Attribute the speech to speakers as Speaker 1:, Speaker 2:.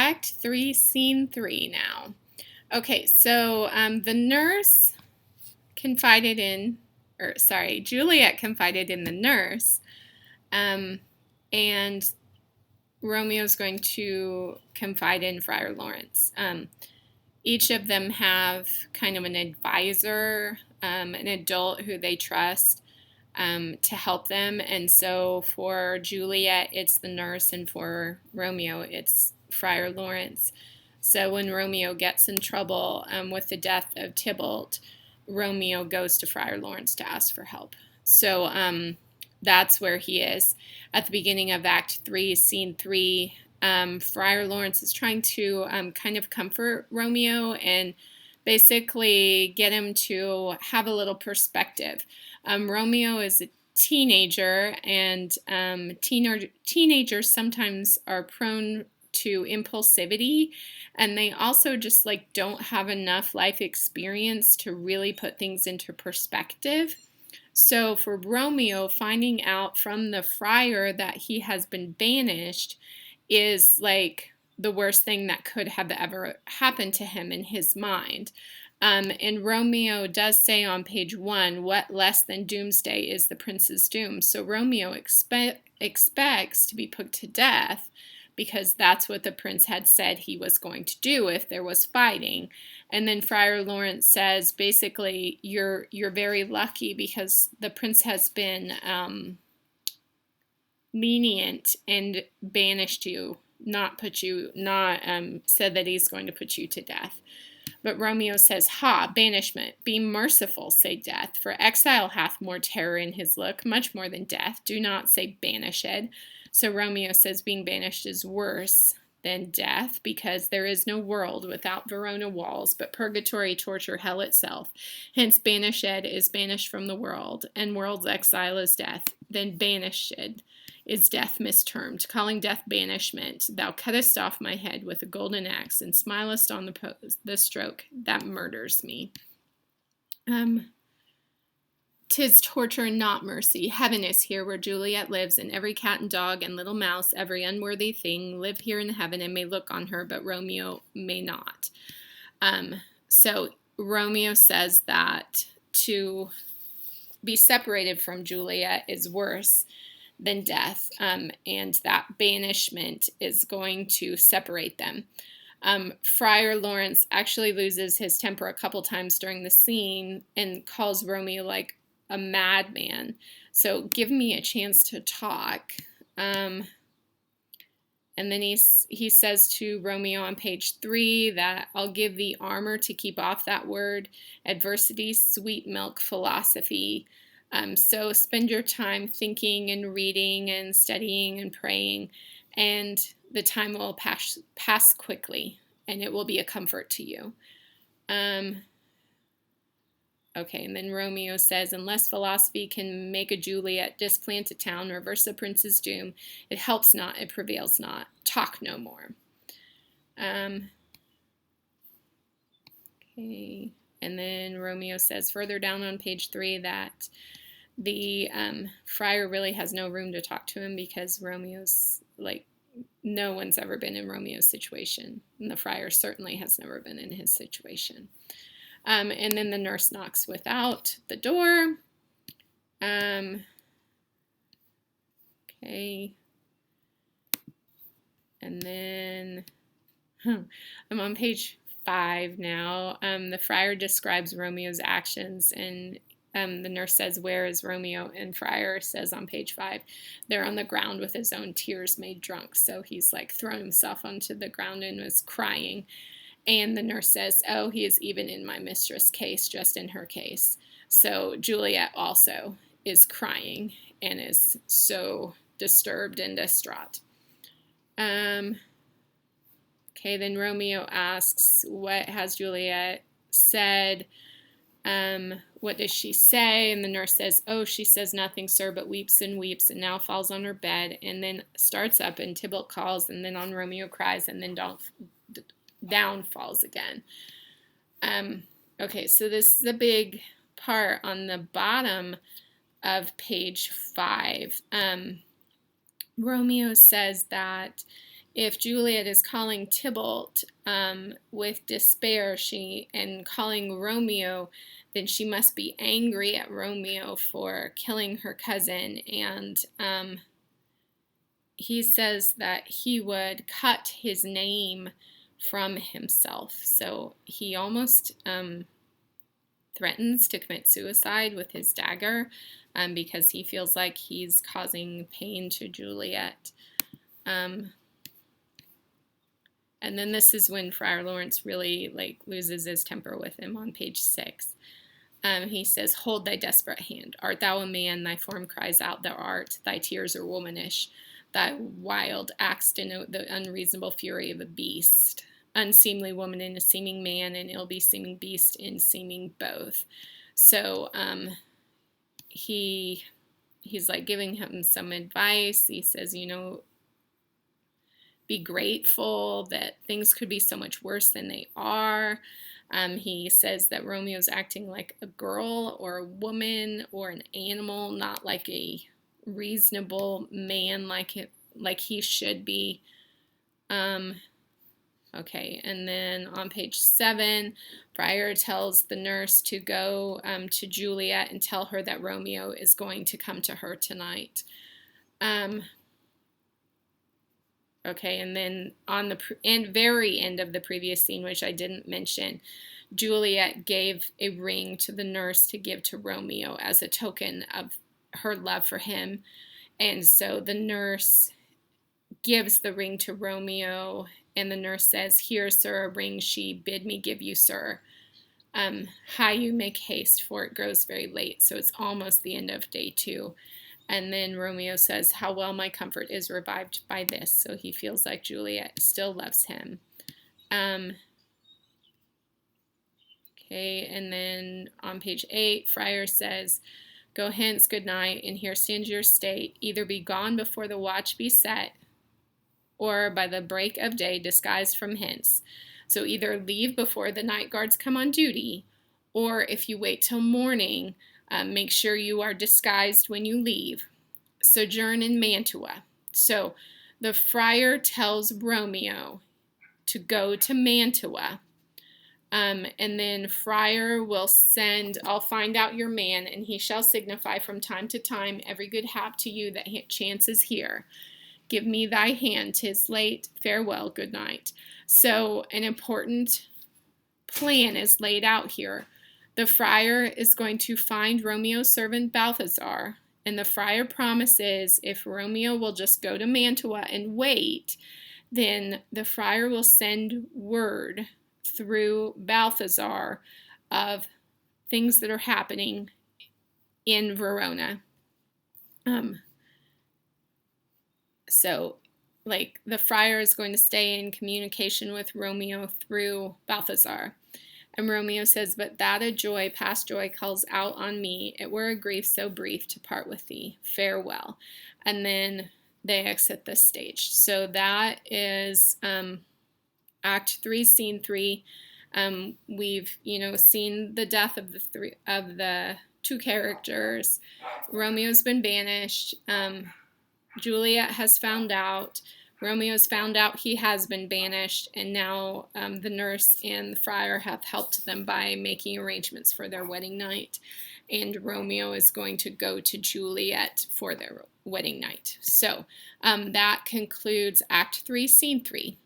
Speaker 1: Act 3, Scene 3 now. Okay, so the nurse confided in, Juliet confided in the nurse, and Romeo's going to confide in Friar Lawrence. Each of them have kind of an advisor, an adult who they trust to help them. And so for Juliet, it's the nurse, and for Romeo, it's Friar Lawrence. So when Romeo gets in trouble with the death of Tybalt, Romeo goes to Friar Lawrence to ask for help. So that's where he is. At the beginning of Act 3, Scene 3, Friar Lawrence is trying to kind of comfort Romeo and basically get him to have a little perspective. Romeo is a teenager, and teenagers sometimes are prone to impulsivity, and they also just like don't have enough life experience to really put things into perspective. So for Romeo, finding out from the friar that he has been banished is like the worst thing that could have ever happened to him in his mind. And Romeo does say on page 1, what less than doomsday is the prince's doom? So Romeo expects to be put to death because that's what the prince had said he was going to do if there was fighting. And then Friar Lawrence says, basically, you're very lucky because the prince has been lenient and banished you, not said that he's going to put you to death. But Romeo says, ha, banishment, be merciful, say death, for exile hath more terror in his look, much more than death. Do not say banished. So Romeo says being banished is worse than death, because there is no world without Verona walls, but purgatory, torture, hell itself. Hence banished is banished from the world, and world's exile is death. Then banished is death mistermed, calling death banishment. Thou cuttest off my head with a golden axe, and smilest on the stroke that murders me. 'Tis torture, not mercy. Heaven is here where Juliet lives, and every cat and dog and little mouse, every unworthy thing, live here in heaven and may look on her, but Romeo may not. So Romeo says that to be separated from Juliet is worse than death, and that banishment is going to separate them. Friar Lawrence actually loses his temper a couple times during the scene and calls Romeo like a madman. So give me a chance to talk. And then he says to Romeo on page 3 that I'll give thee armor to keep off that word, adversity, sweet milk, philosophy. So spend your time thinking and reading and studying and praying, and the time will pass quickly, and it will be a comfort to you. Okay, and then Romeo says, unless philosophy can make a Juliet displant a town, reverse the prince's doom, it helps not, it prevails not. Talk no more. Okay, and then Romeo says further down on page 3 that the friar really has no room to talk to him because Romeo's, like, no one's ever been in Romeo's situation. And the friar certainly has never been in his situation. And then the nurse knocks without the door. Okay. And then I'm on page 5 now. The friar describes Romeo's actions, and the nurse says, where is Romeo? And Friar says on page 5, they're on the ground with his own tears made drunk. So he's like thrown himself onto the ground and was crying. And the nurse says, oh, he is even in my mistress' case, just in her case. So Juliet also is crying and is so disturbed and distraught. Okay, then Romeo asks, what has Juliet said? What does she say? And the nurse says, oh, she says nothing, sir, but weeps and now falls on her bed, and then starts up, and Tybalt calls, and then on Romeo cries, and then down falls again. Okay, so this is a big part on the bottom of page 5. Romeo says that if Juliet is calling Tybalt with despair, and calling Romeo, then she must be angry at Romeo for killing her cousin. And he says that he would cut his name from himself. So he almost threatens to commit suicide with his dagger because he feels like he's causing pain to Juliet. And then this is when Friar Lawrence really loses his temper with him on page 6. He says, "Hold thy desperate hand. Art thou a man? Thy form cries out thou art. Thy tears are womanish. Thy wild acts denote the unreasonable fury of a beast. Unseemly woman in a seeming man, and ill-beseeming beast in seeming both." So he's like giving him some advice. He says, be grateful that things could be so much worse than they are. He says that Romeo's acting like a girl or a woman or an animal, not like a reasonable man like he should be. Okay, and then on page 7, Friar tells the nurse to go to Juliet and tell her that Romeo is going to come to her tonight. Okay, and then on the very end of the previous scene, which I didn't mention, Juliet gave a ring to the nurse to give to Romeo as a token of her love for him. And so the nurse gives the ring to Romeo, and the nurse says, "Here, sir, a ring she bid me give you, sir. Hie you make haste, for it grows very late." So it's almost the end of day 2. And then Romeo says, "How well my comfort is revived by this." So he feels like Juliet still loves him. Okay, and then on page 8, Friar says, "Go hence, good night, and here stands your state. Either be gone before the watch be set, or by the break of day disguised from hence. So either leave before the night guards come on duty, or if you wait till morning, make sure you are disguised when you leave. Sojourn in Mantua." So the friar tells Romeo to go to Mantua. And then Friar will send, "I'll find out your man, and he shall signify from time to time every good hap to you that chances here. Give me thy hand, 'tis late. Farewell, good night." So an important plan is laid out here. The friar is going to find Romeo's servant Balthazar, and the friar promises if Romeo will just go to Mantua and wait, then the friar will send word through Balthazar of things that are happening in Verona. So the friar is going to stay in communication with Romeo through Balthazar. And Romeo says, "But that a joy past joy calls out on me. It were a grief so brief to part with thee. Farewell." And then they exit the stage. So that is Act 3, Scene 3. We've seen the death of the 2 characters. Romeo's been banished. Juliet has found out. Romeo's found out he has been banished, and now the nurse and the friar have helped them by making arrangements for their wedding night, and Romeo is going to go to Juliet for their wedding night. So that concludes Act 3, Scene 3.